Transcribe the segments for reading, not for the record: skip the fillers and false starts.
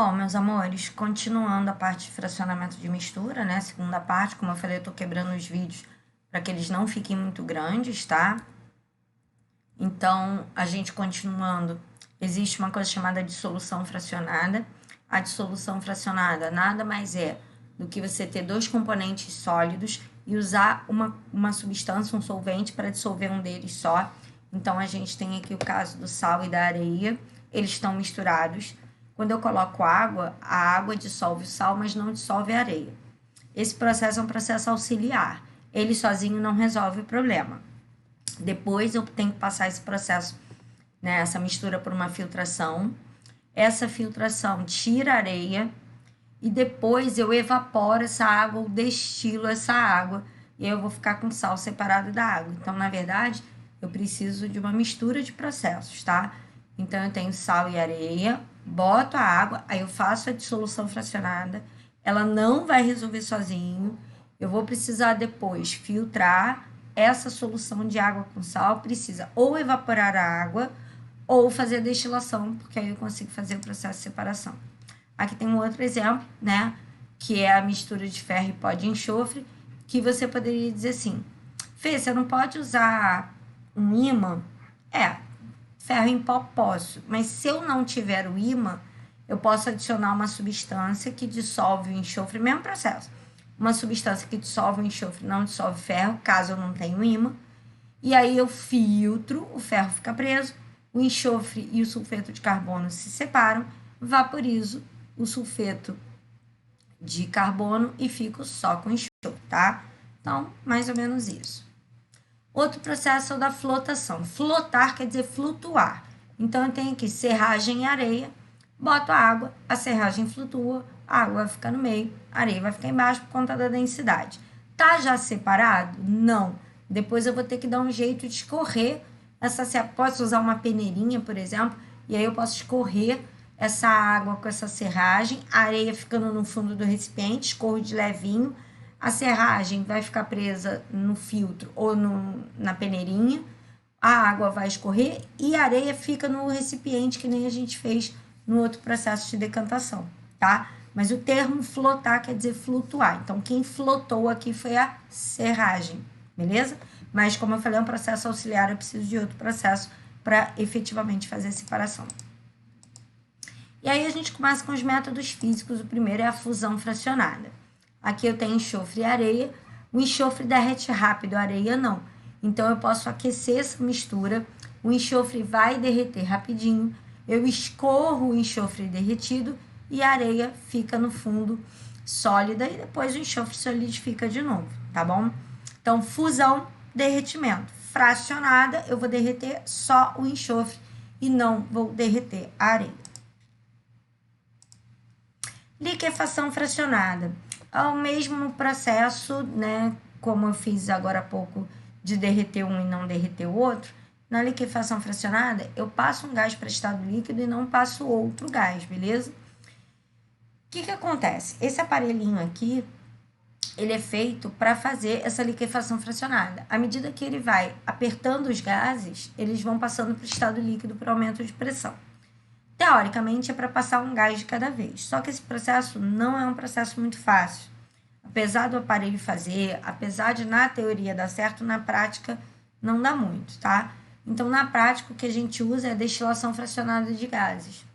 Bom, meus amores, continuando a parte de fracionamento de mistura, né? Segunda parte, como eu falei, eu tô quebrando os vídeos para que eles não fiquem muito grandes, tá? Então, a gente continuando, existe uma coisa chamada dissolução fracionada. A dissolução fracionada nada mais é do que você ter dois componentes sólidos e usar uma substância, um solvente, para dissolver um deles só. Então, a gente tem aqui o caso do sal e da areia, eles estão misturados. Quando eu coloco água, a água dissolve o sal, mas não dissolve a areia. Esse processo é um processo auxiliar. Ele sozinho não resolve o problema. Depois eu tenho que passar esse processo, né, essa mistura por uma filtração. Essa filtração tira a areia e depois eu evaporo essa água ou destilo essa água e aí eu vou ficar com sal separado da água. Então, na verdade, eu preciso de uma mistura de processos, tá? Então, eu tenho sal e areia, boto a água, aí eu faço a dissolução fracionada, ela não vai resolver sozinho, eu vou precisar depois filtrar essa solução de água com sal, precisa ou evaporar a água ou fazer a destilação, porque aí eu consigo fazer o processo de separação. Aqui tem um outro exemplo, né, que é a mistura de ferro e pó de enxofre, que você poderia dizer assim, Fê, você não pode usar um ímã? Ferro em pó posso, mas se eu não tiver o ímã, eu posso adicionar uma substância que dissolve o enxofre, mesmo processo. Uma substância que dissolve o enxofre não dissolve ferro, caso eu não tenha o ímã. E aí eu filtro, o ferro fica preso, o enxofre e o sulfeto de carbono se separam, vaporizo o sulfeto de carbono e fico só com enxofre, tá? Então, mais ou menos isso. Outro processo é o da flotação. Flotar quer dizer flutuar. Então, eu tenho aqui serragem e areia, boto a água, a serragem flutua, a água vai ficar no meio, a areia vai ficar embaixo por conta da densidade. Tá já separado? Não. Depois eu vou ter que dar um jeito de escorrer essa. Posso usar uma peneirinha, por exemplo, e aí eu posso escorrer essa água com essa serragem, a areia ficando no fundo do recipiente, escorro de levinho, a serragem vai ficar presa no filtro ou na peneirinha, a água vai escorrer e a areia fica no recipiente, que nem a gente fez no outro processo de decantação, tá? Mas o termo flotar quer dizer flutuar. Então, quem flotou aqui foi a serragem, beleza? Mas, como eu falei, é um processo auxiliar, eu preciso de outro processo para efetivamente fazer a separação. E aí a gente começa com os métodos físicos. O primeiro é a fusão fracionada. Aqui eu tenho enxofre e areia. O enxofre derrete rápido, a areia não. Então, eu posso aquecer essa mistura. O enxofre vai derreter rapidinho. Eu escorro o enxofre derretido e a areia fica no fundo sólida e depois o enxofre solidifica de novo, tá bom? Então, fusão, derretimento. Fracionada, eu vou derreter só o enxofre e não vou derreter a areia. Liquefação fracionada. É o mesmo processo, né, como eu fiz agora há pouco, de derreter um e não derreter o outro. Na liquefação fracionada, eu passo um gás para estado líquido e não passo outro gás, beleza? O que acontece? Esse aparelhinho aqui, ele é feito para fazer essa liquefação fracionada. À medida que ele vai apertando os gases, eles vão passando para o estado líquido por aumento de pressão. Teoricamente, é para passar um gás de cada vez. Só que esse processo não é um processo muito fácil. Apesar do aparelho fazer, apesar de na teoria dar certo, na prática não dá muito, tá? Então, na prática, o que a gente usa é a destilação fracionada de gases. O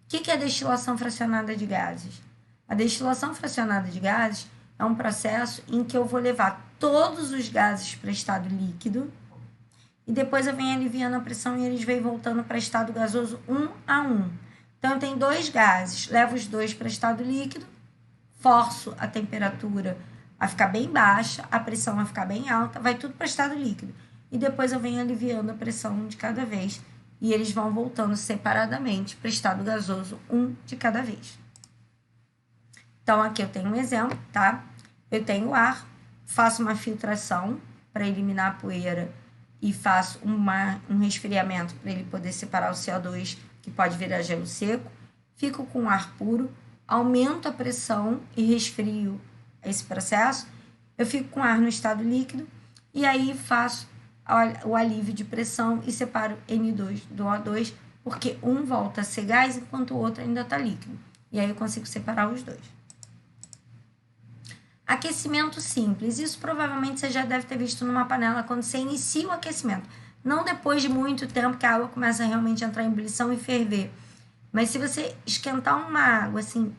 que é a destilação fracionada de gases? A destilação fracionada de gases é um processo em que eu vou levar todos os gases para estado líquido e depois eu venho aliviando a pressão e eles vêm voltando para estado gasoso um a um. Então, eu tenho dois gases, levo os dois para estado líquido, forço a temperatura a ficar bem baixa, a pressão a ficar bem alta, vai tudo para estado líquido. E depois eu venho aliviando a pressão de cada vez e eles vão voltando separadamente para estado gasoso, um de cada vez. Então, aqui eu tenho um exemplo, tá? Eu tenho ar, faço uma filtração para eliminar a poeira e faço um resfriamento para ele poder separar o CO2, que pode virar gelo seco. Fico com ar puro, aumento a pressão e resfrio esse processo. Eu fico com ar no estado líquido e aí faço o alívio de pressão e separo N2 do O2, porque um volta a ser gás enquanto o outro ainda está líquido. E aí eu consigo separar os dois. Aquecimento simples. Isso provavelmente você já deve ter visto numa panela quando você inicia o aquecimento. Não depois de muito tempo que a água começa a realmente entrar em ebulição e ferver. Mas se você esquentar uma água assim,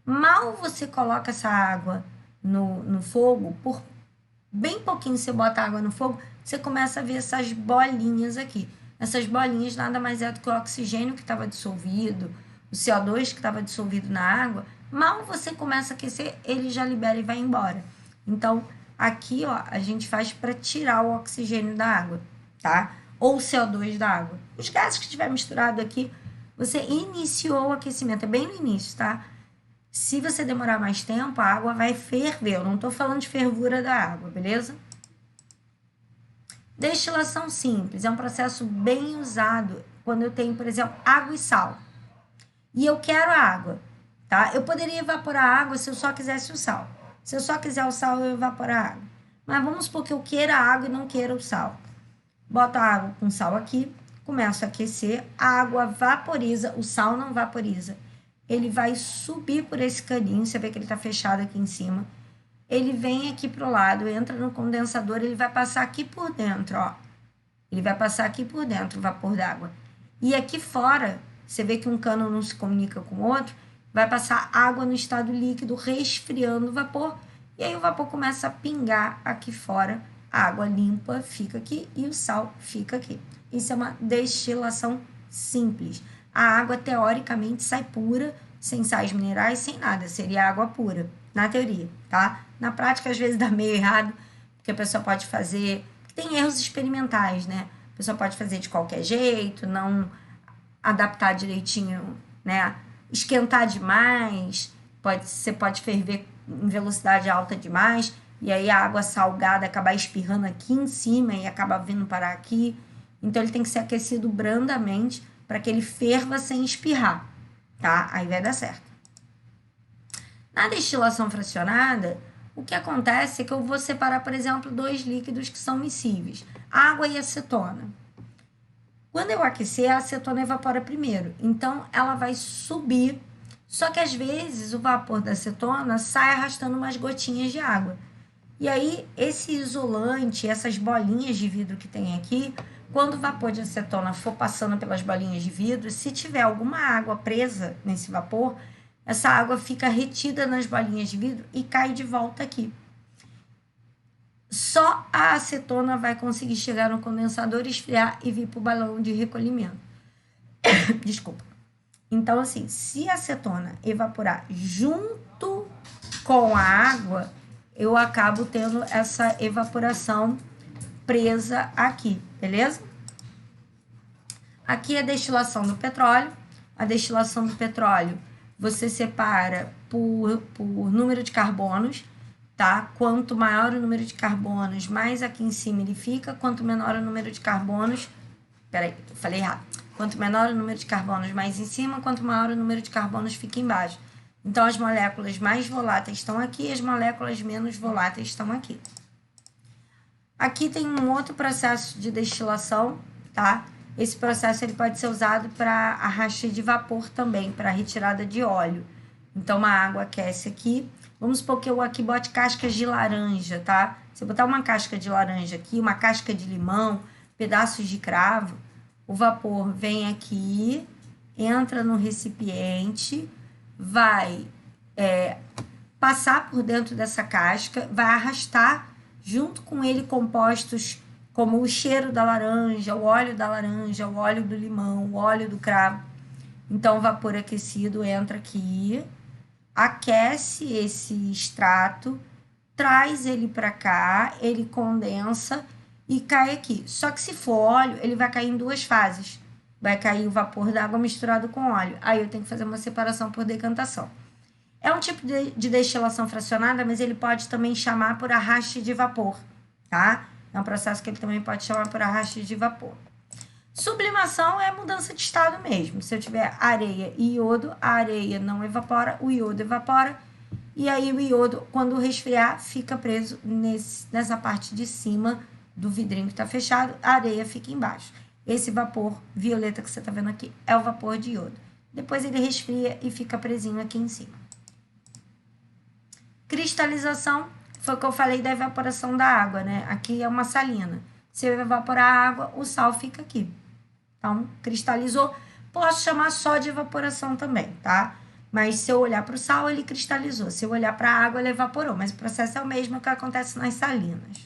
mal você coloca essa água no fogo, por bem pouquinho você bota a água no fogo, você começa a ver essas bolinhas aqui. Essas bolinhas nada mais é do que o oxigênio que estava dissolvido, o CO2 que estava dissolvido na água. Mal você começa a aquecer, ele já libera e vai embora. Então, aqui, ó, a gente faz para tirar o oxigênio da água, tá? Ou o CO2 da água. Os gases que estiver misturado aqui, você iniciou o aquecimento, é bem no início, tá? Se você demorar mais tempo, a água vai ferver. Eu não estou falando de fervura da água, beleza? Destilação simples é um processo bem usado quando eu tenho, por exemplo, água e sal. E eu quero a água, tá? Eu poderia evaporar a água se eu só quisesse o sal. Se eu só quiser o sal, eu evaporo a água. Mas vamos supor que eu queira a água e não queira o sal. Boto a água com sal aqui, começo a aquecer, a água vaporiza, o sal não vaporiza. Ele vai subir por esse caninho, você vê que ele está fechado aqui em cima. Ele vem aqui pro lado, entra no condensador, ele vai passar aqui por dentro, ó. Ele vai passar aqui por dentro o vapor d'água. E aqui fora, você vê que um cano não se comunica com o outro, vai passar água no estado líquido, resfriando o vapor, e aí o vapor começa a pingar aqui fora, a água limpa fica aqui e o sal fica aqui. Isso é uma destilação simples. A água, teoricamente, sai pura, sem sais minerais, sem nada. Seria água pura, na teoria, tá? Na prática, às vezes, dá meio errado, porque a pessoa pode fazer... Tem erros experimentais, né? A pessoa pode fazer de qualquer jeito, não adaptar direitinho, né? Esquentar demais, você pode ferver em velocidade alta demais, e aí a água salgada acabar espirrando aqui em cima e acaba vindo parar aqui. Então, ele tem que ser aquecido brandamente para que ele ferva sem espirrar, tá? Aí vai dar certo. Na destilação fracionada, o que acontece é que eu vou separar, por exemplo, dois líquidos que são miscíveis, água e acetona. Quando eu aquecer, a acetona evapora primeiro, então ela vai subir, só que às vezes o vapor da acetona sai arrastando umas gotinhas de água. E aí, esse isolante, essas bolinhas de vidro que tem aqui, quando o vapor de acetona for passando pelas bolinhas de vidro, se tiver alguma água presa nesse vapor, essa água fica retida nas bolinhas de vidro e cai de volta aqui. Só a acetona vai conseguir chegar no condensador, esfriar e vir para o balão de recolhimento. Desculpa. Então, assim, se a acetona evaporar junto com a água, eu acabo tendo essa evaporação presa aqui, beleza? Aqui é a destilação do petróleo. A destilação do petróleo, você separa por número de carbonos, tá? Quanto maior o número de carbonos, mais aqui em cima ele fica. Quanto menor o número de carbonos... Peraí, eu falei errado. Quanto menor o número de carbonos, mais em cima. Quanto maior o número de carbonos, fica embaixo. Então, as moléculas mais voláteis estão aqui e as moléculas menos voláteis estão aqui. Aqui tem um outro processo de destilação, tá? Esse processo ele pode ser usado para arraste de vapor também, para retirada de óleo. Então, uma água aquece aqui. Vamos supor que eu aqui bote cascas de laranja, tá? Se eu botar uma casca de laranja aqui, uma casca de limão, pedaços de cravo, o vapor vem aqui, entra no recipiente, vai passar por dentro dessa casca, vai arrastar junto com ele compostos como o cheiro da laranja, o óleo do limão, o óleo do cravo. Então, o vapor aquecido entra aqui, aquece esse extrato, traz ele para cá, ele condensa e cai aqui. Só que se for óleo, ele vai cair em duas fases. Vai cair o vapor da água misturado com óleo. Aí eu tenho que fazer uma separação por decantação. É um tipo de destilação fracionada, mas ele pode também chamar por arraste de vapor, tá? É um processo que ele também pode chamar por arraste de vapor. Sublimação é mudança de estado mesmo. Se eu tiver areia e iodo, a areia não evapora, o iodo evapora. E aí o iodo, quando resfriar, fica preso nessa parte de cima do vidrinho que está fechado, a areia fica embaixo. Esse vapor violeta que você está vendo aqui é o vapor de iodo. depois ele resfria e fica presinho aqui em cima. Cristalização foi o que eu falei da evaporação da água, né? Aqui é uma salina. Se eu evaporar a água, o sal fica aqui. Então, cristalizou. Posso chamar só de evaporação também, tá? Mas se eu olhar para o sal, ele cristalizou. Se eu olhar para a água, ele evaporou. Mas o processo é o mesmo que acontece nas salinas.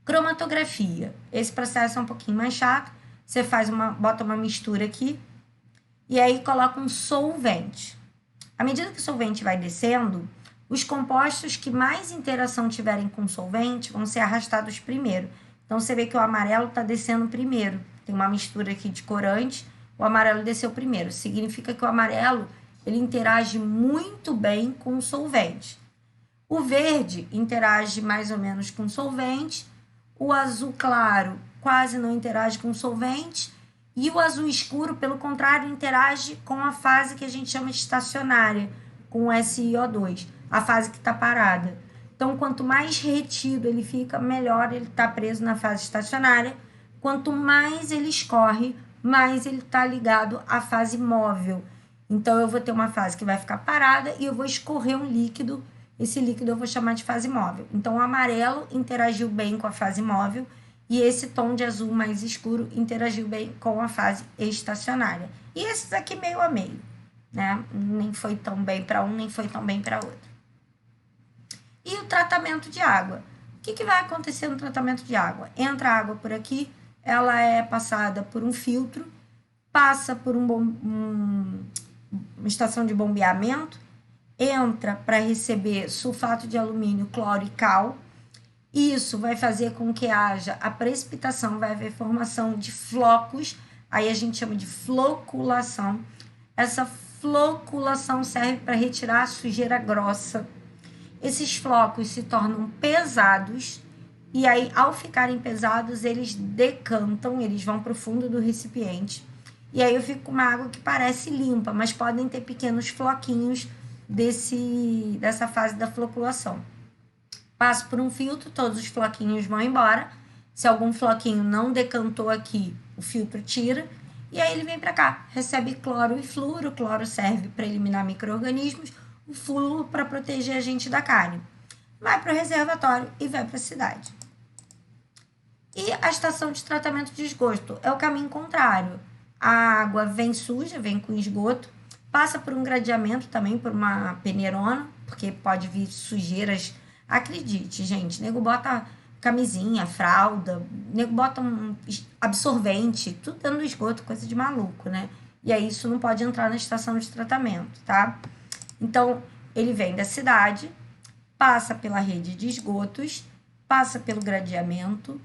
Cromatografia. Esse processo é um pouquinho mais chato. Você bota uma mistura aqui e aí coloca um solvente. À medida que o solvente vai descendo, os compostos que mais interação tiverem com o solvente vão ser arrastados primeiro. Então, você vê que o amarelo está descendo primeiro. Tem uma mistura aqui de corante, o amarelo desceu primeiro. Significa que o amarelo ele interage muito bem com o solvente. O verde interage mais ou menos com o solvente. O azul claro quase não interage com o solvente. E o azul escuro, pelo contrário, interage com a fase que a gente chama de estacionária, com o SiO2, a fase que está parada. Então, quanto mais retido ele fica, melhor ele está preso na fase estacionária. Quanto mais ele escorre, mais ele está ligado à fase móvel. Então, eu vou ter uma fase que vai ficar parada e eu vou escorrer um líquido. Esse líquido eu vou chamar de fase móvel. Então, o amarelo interagiu bem com a fase móvel e esse tom de azul mais escuro interagiu bem com a fase estacionária. E esses aqui meio a meio, né? Nem foi tão bem para um, nem foi tão bem para outro. E o tratamento de água. O que vai acontecer no tratamento de água? Entra a água por aqui, ela é passada por um filtro, passa por uma estação de bombeamento, entra para receber sulfato de alumínio, cloro e cal. Isso vai fazer com que haja a precipitação, vai haver formação de flocos, aí a gente chama de floculação. Essa floculação serve para retirar a sujeira grossa. Esses flocos se tornam pesados e aí, ao ficarem pesados, eles decantam, eles vão para o fundo do recipiente. E aí eu fico com uma água que parece limpa, mas podem ter pequenos floquinhos dessa fase da floculação. Passo por um filtro, todos os floquinhos vão embora. Se algum floquinho não decantou aqui, o filtro tira. E aí ele vem para cá, recebe cloro e flúor. O cloro serve para eliminar micro-organismos, o flúor para proteger a gente da cárie. Vai para o reservatório e vai para a cidade. E a estação de tratamento de esgoto é o caminho contrário. A água vem suja, vem com esgoto, passa por um gradeamento também, por uma peneirona, porque pode vir sujeiras. Acredite, gente, nego bota camisinha, fralda, nego bota um absorvente, tudo dentro do esgoto, coisa de maluco, né? E aí isso não pode entrar na estação de tratamento, tá? Então, ele vem da cidade, passa pela rede de esgotos, passa pelo gradeamento,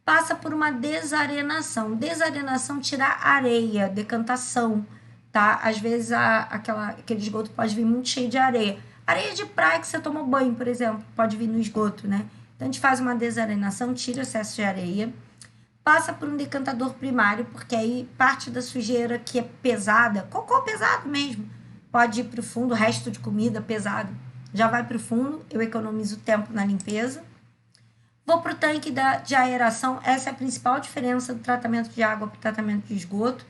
passa por uma desarenação. Desarenação, tirar areia, decantação, tá? Às vezes aquele esgoto pode vir muito cheio de areia. Areia de praia que você tomou banho, por exemplo, pode vir no esgoto, né? Então, a gente faz uma desarenação, tira o excesso de areia, passa por um decantador primário, porque aí parte da sujeira que é pesada, cocô pesado mesmo, pode ir para o fundo, o resto de comida pesado já vai para o fundo, eu economizo tempo na limpeza. Vou para o tanque de aeração, essa é a principal diferença do tratamento de água para o tratamento de esgoto.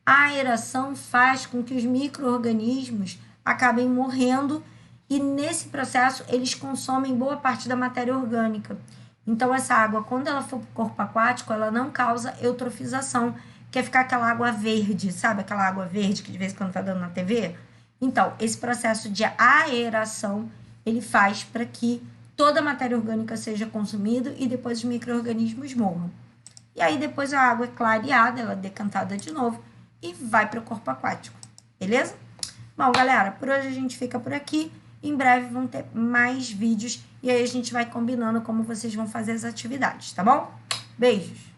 A aeração faz com que os micro-organismos acabem morrendo e nesse processo eles consomem boa parte da matéria orgânica. Então essa água, quando ela for para o corpo aquático, ela não causa eutrofização, que é ficar aquela água verde, sabe aquela água verde que de vez em quando está dando na TV? Então, esse processo de aeração, ele faz para que toda a matéria orgânica seja consumida e depois os micro-organismos morram. E aí depois a água é clareada, ela é decantada de novo e vai para o corpo aquático, beleza? Bom, galera, por hoje a gente fica por aqui. Em breve vão ter mais vídeos e aí a gente vai combinando como vocês vão fazer as atividades, tá bom? Beijos!